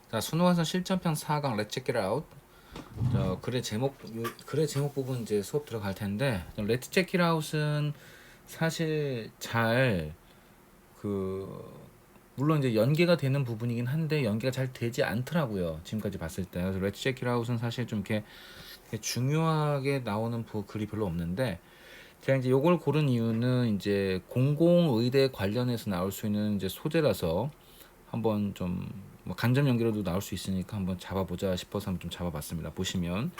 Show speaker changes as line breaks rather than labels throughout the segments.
자, 손호환선 실전편 4강 Let's check it out. 글의 제목 부분 이제 수업 들어갈 텐데, Let's check it out은 사실 물론 이제 연계가 되는 부분이긴 한데 연계가 잘 되지 않더라고요. 지금까지 봤을 때. 그래서 Let's check it out은 사실 좀 이렇게 중요하게 나오는 글이 별로 없는데, 제가 이제 요걸 고른 이유는 이제 공공의대 관련해서 나올 수 있는 이제 소재라서 한번 좀뭐 간접 연기로도 나올 수 있으니까 한번 잡아보자 싶어서 한번 좀 잡아봤습니다. 보시면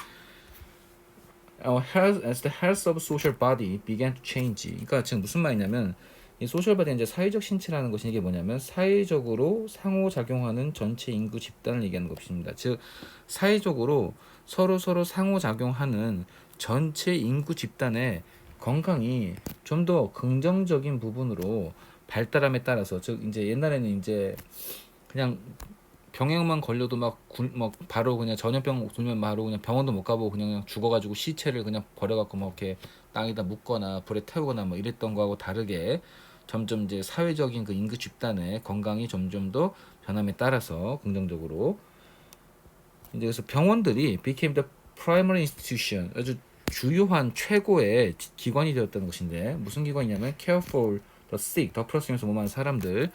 as the health of social body began to change. 그러니까 지금 무슨 말이냐면 이 소셜 바디 이제 사회적 신체라는 것이 이게 뭐냐면 사회적으로 상호작용하는 전체 인구 집단을 얘기하는 것입니다. 즉 사회적으로 서로 상호작용하는 전체 인구 집단의 건강이 좀 더 긍정적인 부분으로 발달함에 따라서 즉 이제 옛날에는 이제 그냥 병행만 걸려도 막 바로 그냥 전염병 돌면 바로 그냥 병원도 못 가보고 그냥 죽어가지고 시체를 그냥 버려갖고 뭐 이렇게 땅에다 묻거나 불에 태우거나 뭐 이랬던 거하고 다르게 점점 이제 사회적인 그 인구 집단의 건강이 점점 더 변함에 따라서 긍정적으로 이제 그래서 병원들이 became the primary institution, 아주 주요한 최고의 기관이 되었다는 것인데 무슨 기관이냐면 care for the sick, 더 플러스면서 뭐 많은 사람들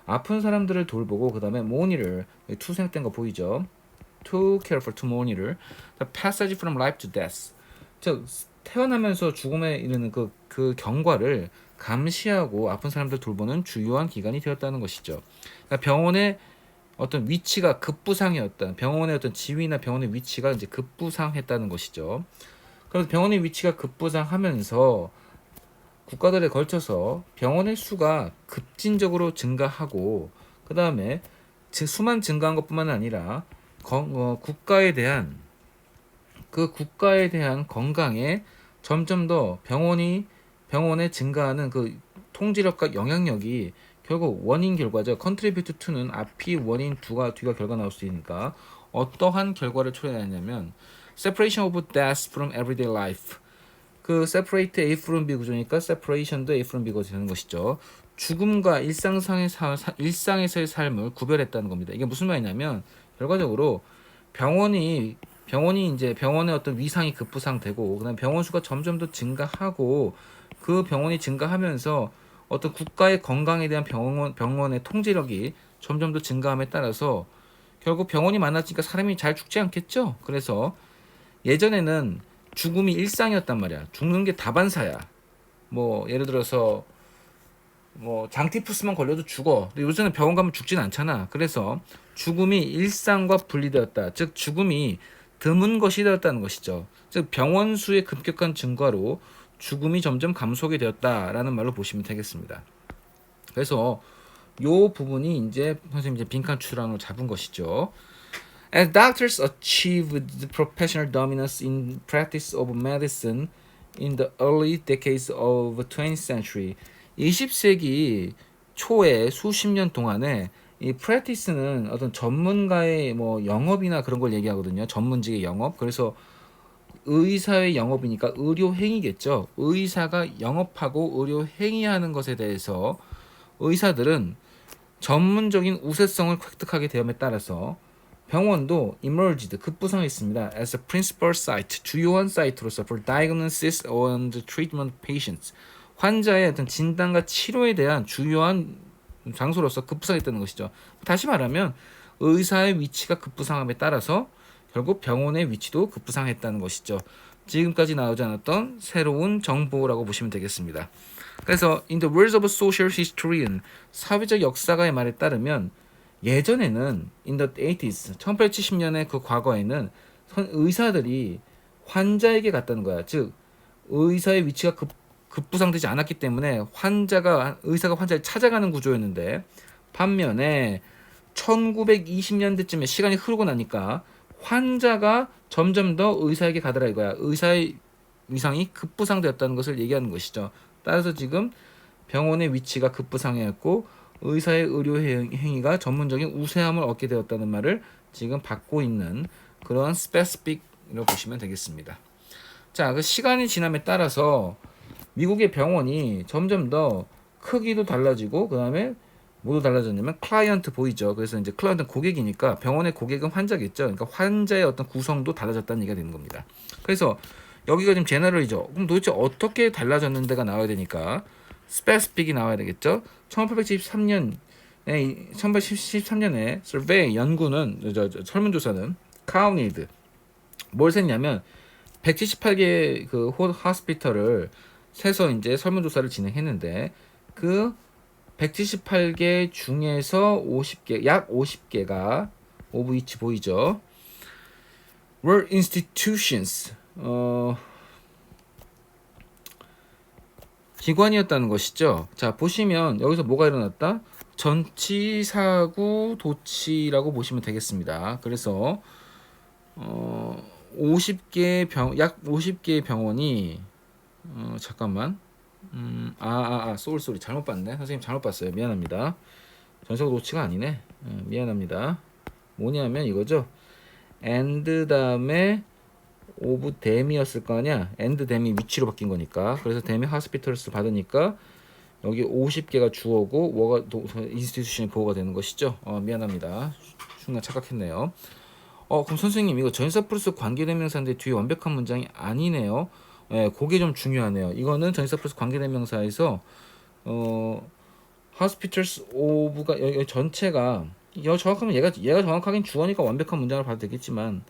아픈 사람들을 돌보고 그 다음에 monitor 투생된 거 보이죠? To care for, to monitor the passage from life to death. 즉 태어나면서 죽음에 이르는 그 경과를 감시하고 아픈 사람들 돌보는 주요한 기관이 되었다는 것이죠. 그러니까 병원의 어떤 위치가 급부상이었다. 병원의 어떤 지위나 병원의 위치가 이제 급부상했다는 것이죠. 그래서 병원의 위치가 급부상하면서 국가들에 걸쳐서 병원의 수가 급진적으로 증가하고 그 다음에 수만 증가한 것뿐만 아니라 국가에 대한 건강에 점점 더 병원에 증가하는 그 통제력과 영향력이 결국 원인 결과죠. contribute to는 앞이 원인 뒤가 결과 나올 수 있으니까 어떠한 결과를 초래하냐면 separation of death from everyday life. 그 separate A from B 구조니까 separation도 A from B가 되는 것이죠. 죽음과 일상에서의 삶을 구별했다는 겁니다. 이게 무슨 말이냐면 결과적으로 병원이 이제 병원의 어떤 위상이 급부상되고 그다음 병원 수가 점점 더 증가하고 그 병원이 증가하면서 어떤 국가의 건강에 대한 병원의 통제력이 점점 더 증가함에 따라서 결국 병원이 많아지니까 사람이 잘 죽지 않겠죠. 그래서 예전에는 죽음이 일상이었단 말이야. 죽는 게 다반사야. 뭐 예를 들어서 뭐 장티푸스만 걸려도 죽어. 근데 요새는 병원 가면 죽진 않잖아. 그래서 죽음이 일상과 분리되었다. 즉 죽음이 드문 것이 되었다는 것이죠. 즉 병원 수의 급격한 증가로 죽음이 점점 감소하게 되었다라는 말로 보시면 되겠습니다. 그래서 요 부분이 이제 선생님 이제 빈칸 추론으로 잡은 것이죠. As doctors achieved professional dominance in practice of medicine in the early decades of the 20th century, 20세기 초에 수십 년 동안에 이 practice는 어떤 전문가의 뭐 영업이나 그런 걸 얘기하거든요. 전문직의 영업. 그래서 의사의 영업이니까 의료 행위겠죠. 의사가 영업하고 의료 행위하는 것에 대해서 의사들은 전문적인 우세성을 획득하게 되음에 따라서 병원도 emerged 급부상했습니다. as a principal site 주요한 사이트로서 for diagnosis and treatment of patients 환자의 어떤 진단과 치료에 대한 주요한 장소로서 급부상했다는 것이죠. 다시 말하면 의사의 위치가 급부상함에 따라서 결국 병원의 위치도 급부상했다는 것이죠. 지금까지 나오지 않았던 새로운 정보라고 보시면 되겠습니다. 그래서 in the words of a social historian 사회적 역사가의 말에 따르면 예전에는 in the 80s 1870년의 그 과거에는 의사들이 환자에게 갔다는 거야. 즉 의사의 위치가 급부상되지 않았기 때문에 의사가 환자를 찾아가는 구조였는데 반면에 1920년대쯤에 시간이 흐르고 나니까 환자가 점점 더 의사에게 가더라 이거야. 의사의 위상이 급부상되었다는 것을 얘기하는 것이죠. 따라서 지금 병원의 위치가 급부상했고 의사의 의료 행위가 전문적인 우세함을 얻게 되었다는 말을 지금 받고 있는 그러한 스페시픽으로 보시면 되겠습니다. 자, 그 시간이 지남에 따라서 미국의 병원이 점점 더 크기도 달라지고 그다음에 모두 달라졌냐면 클라이언트 보이죠. 그래서 이제 클라이언트는 고객이니까 병원의 고객은 환자겠죠. 그러니까 환자의 어떤 구성도 달라졌다는 얘기가 되는 겁니다. 그래서 여기가 지금 제너럴이죠. 그럼 도대체 어떻게 달라졌는데가 나와야 되니까 스페시픽이 나와야 되겠죠. 1873년에 survey 연구는 설문조사는 카우니드 뭘 셌냐면 178개 그 호스피털을 세서 이제 설문조사를 진행했는데 그 178개 중에서 50개, 약 50개가 오브 위치 보이죠? were institutions 기관이었다는 것이죠. 자, 보시면 여기서 뭐가 일어났다? 전치사구 도치라고 보시면 되겠습니다. 그래서 50개 약 50개의 병원이 잠깐만. 쏘리 잘못 봤네. 선생님 잘못 봤어요. 미안합니다. 전치사구 도치가 아니네. 미안합니다. 뭐냐면 이거죠. and 다음에 오브 댐이었을 거 아니야. and 댐이 위치로 바뀐 거니까. 그래서 댐이 하스피털스 받으니까 여기 50개가 주어고 뭐가 인스티튜션이 보호가 되는 것이죠. 미안합니다. 순간 착각했네요. 그럼 선생님 이거 전치사 플러스 관계대명사인데 뒤에 완벽한 문장이 아니네요. 그게 좀 중요하네요. 이거는 전치사 플러스 관계대명사에서 hospitals of가 여기 전체가 정확하면 얘가 정확하긴 주어니까 완벽한 문장을 봐도 되겠지만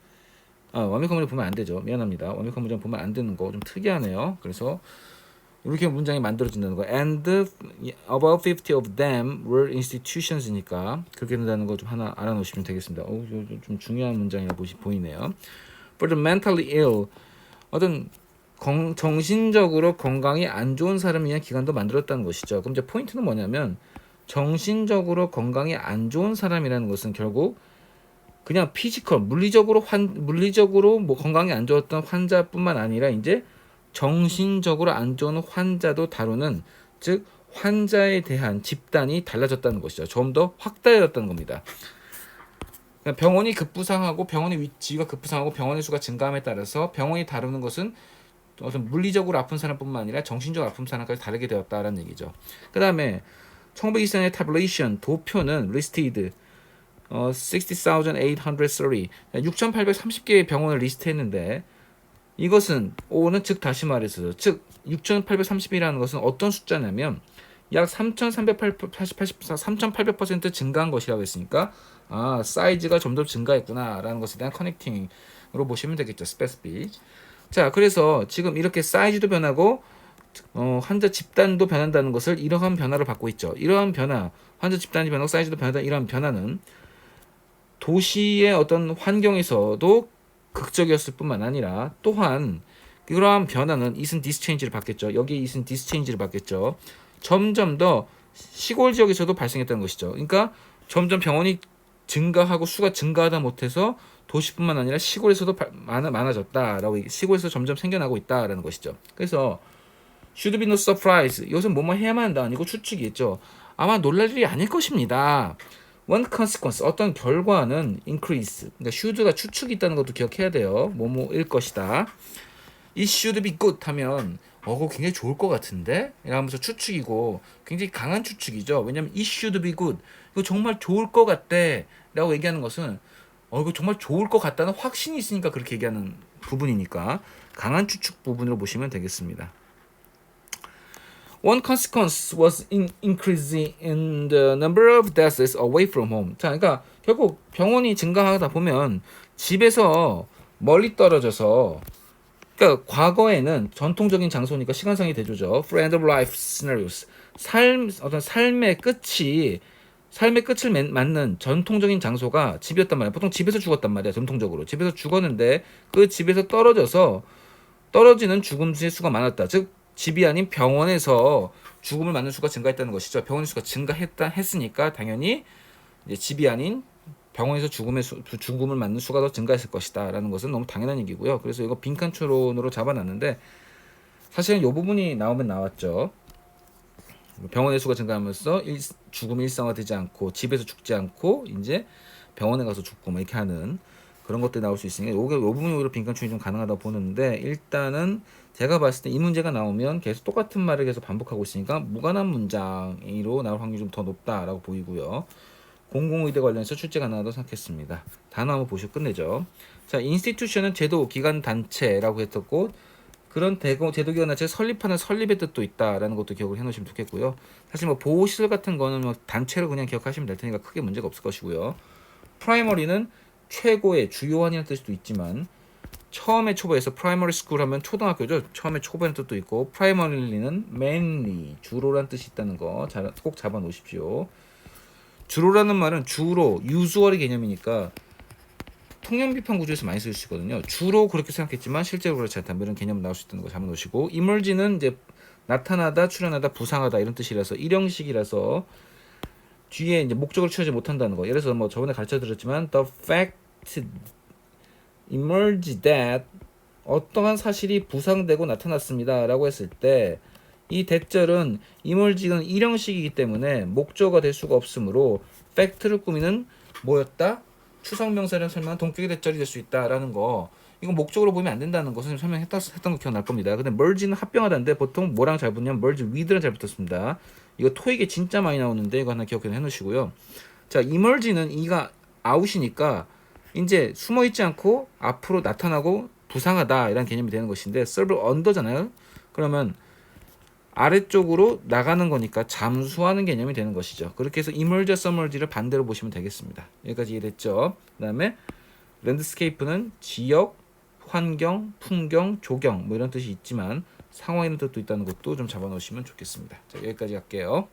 완벽한 문장 보면 안 되죠. 미안합니다. 완벽한 문장 보면 안 되는 거 좀 특이하네요. 그래서 이렇게 문장이 만들어진다는 거. And about 50 of them were institutions이니까 그렇게 된다는 거 좀 하나 알아놓으시면 되겠습니다. 좀 중요한 문장이라 보이네요. For the mentally ill, 어떤 정신적으로 건강이 안 좋은 사람을 위한 기관도 만들었다는 것이죠. 그럼 이제 포인트는 뭐냐면 정신적으로 건강이 안 좋은 사람이라는 것은 결국 그냥 피지컬 물리적으로 뭐 건강이 안 좋았던 환자뿐만 아니라 이제 정신적으로 안 좋은 환자도 다루는, 즉 환자에 대한 집단이 달라졌다는 것이죠. 좀 더 확대해졌다는 겁니다. 병원이 급부상하고 병원의 위치가 급부상하고 병원의 수가 증가함에 따라서 병원이 다루는 것은 어떤 물리적으로 아픈 사람뿐만 아니라 정신적으로 아픈 사람까지 다르게 되었다라는 얘기죠. 그 다음에 1924년의 tabulation 도표는 listed 60,830 6,830개의 병원을 리스트했는데 이것은 O는 즉 다시 말해서 즉 6,830이라는 것은 어떤 숫자냐면 약 3,800% 증가한 것이라고 했으니까 사이즈가 좀 더 증가했구나라는 것에 대한 커넥팅으로 보시면 되겠죠. 스페시픽. 자, 그래서 지금 이렇게 사이즈도 변하고 환자 집단도 변한다는 것을 이러한 변화를 받고 있죠. 이러한 변화, 환자 집단이 변하고 사이즈도 변한다. 이러한 변화는 도시의 어떤 환경에서도 극적이었을 뿐만 아니라 또한 그러한 변화는 이슨 디스체인지를 받겠죠. 여기에 이슨 디스체인지를 받겠죠. 점점 더 시골 지역에서도 발생했다는 것이죠. 그러니까 점점 병원이 증가하고 수가 증가하다 못해서 도시뿐만 아니라 시골에서도 많아졌다라고, 시골에서 점점 생겨나고 있다라는 것이죠. 그래서 should be no surprise, 이것은 뭐뭐 해야만 한다 아니고 추측이겠죠. 아마 놀랄 일이 아닐 것입니다. One consequence, 어떤 결과는 increase, 그러니까 should가 추측이 있다는 것도 기억해야 돼요. 뭐뭐일 것이다. It should be good 하면 그거 굉장히 좋을 것 같은데? 이러면서 추측이고 굉장히 강한 추측이죠. 왜냐면 it should be good, 이거 정말 좋을 것 같대 라고 얘기하는 것은 이거 정말 좋을 것 같다는 확신이 있으니까 그렇게 얘기하는 부분이니까 강한 추측 부분으로 보시면 되겠습니다. One consequence was increasing in the number of deaths away from home. 자, 그러니까 결국 병원이 증가하다 보면 집에서 멀리 떨어져서, 그러니까 과거에는 전통적인 장소니까 시간상의 대조죠. Friend of life scenarios. 어떤 삶의 끝을 맞는 전통적인 장소가 집이었단 말이야. 보통 집에서 죽었단 말이야. 전통적으로 집에서 죽었는데 그 집에서 떨어지는 죽음수의 수가 많았다. 즉 집이 아닌 병원에서 죽음을 맞는 수가 증가했다는 것이죠. 병원의 수가 했으니까 당연히 이제 집이 아닌 병원에서 죽음을 맞는 수가 더 증가했을 것이다라는 것은 너무 당연한 얘기고요. 그래서 이거 빈칸 추론으로 잡아놨는데 사실은 이 부분이 나왔죠. 병원의 수가 증가하면서 죽음이 일상화되지 않고 집에서 죽지 않고 이제 병원에 가서 죽고 뭐 이렇게 하는 그런 것들이 나올 수 있으니까 요 부분이 오히려 빈칸충이 좀 가능하다고 보는데 일단은 제가 봤을 때 이 문제가 나오면 계속 똑같은 말을 계속 반복하고 있으니까 무관한 문장으로 나올 확률이 좀 더 높다라고 보이고요. 공공의대 관련해서 출제 가능하다고 생각했습니다. 단어 한번 보시고 끝내죠. 자, institution은 제도, 기관, 단체라고 했었고 그런 제도기관 단체 설립하는 설립의 뜻도 있다라는 것도 기억을 해놓으시면 좋겠고요. 사실 뭐 보호시설 같은 거는 뭐 단체로 그냥 기억하시면 될 테니까 크게 문제가 없을 것이고요. 프라이머리는 최고의 주요한이라는 뜻도 있지만 처음에 초보에서 프라이머리 스쿨 하면 초등학교죠. 처음에 초보라는 뜻도 있고 프라이머리는 mainly 주로라는 뜻이 있다는 거 꼭 잡아 놓으십시오. 주로라는 말은 주로 유주얼의 개념이니까 통념비판 구조에서 많이 쓰시거든요. 주로 그렇게 생각했지만 실제로 그렇지 않다. 이런 개념 나올 수 있다는 거 잡아 놓으시고 emerge는 이제 나타나다, 출현하다, 부상하다 이런 뜻이라서 일형식이라서 뒤에 이제 목적을 취하지 못한다는 거. 예를 들어서 뭐 저번에 가르쳐 드렸지만 the fact emerged that 어떠한 사실이 부상되고 나타났습니다라고 했을 때 이 대절은 emerge는 일형식이기 때문에 목적어가 될 수가 없으므로 fact를 꾸미는 뭐였다? 추상명사를 설명한 동격의 대절이 될 수 있다라는 거. 이건 목적으로 보면 안 된다는 거 선생님 설명했던 거 기억날 겁니다. 근데 merge는 합병하다인데 보통 뭐랑 잘 붙냐면 merge with랑 잘 붙었습니다. 이거 토익에 진짜 많이 나오는데 이거 하나 기억해 놓으시고요. 자, emerge는 이가 out이니까 이제 숨어 있지 않고 앞으로 나타나고 부상하다 이런 개념이 되는 것인데 serve under잖아요. 그러면 아래쪽으로 나가는 거니까 잠수하는 개념이 되는 것이죠. 그렇게 해서 emerge, submerge를 반대로 보시면 되겠습니다. 여기까지 이해됐죠? 그 다음에 랜드스케이프는 지역, 환경, 풍경, 조경 뭐 이런 뜻이 있지만 상황이라는 뜻도 있다는 것도 좀 잡아놓으시면 좋겠습니다. 자, 여기까지 할게요.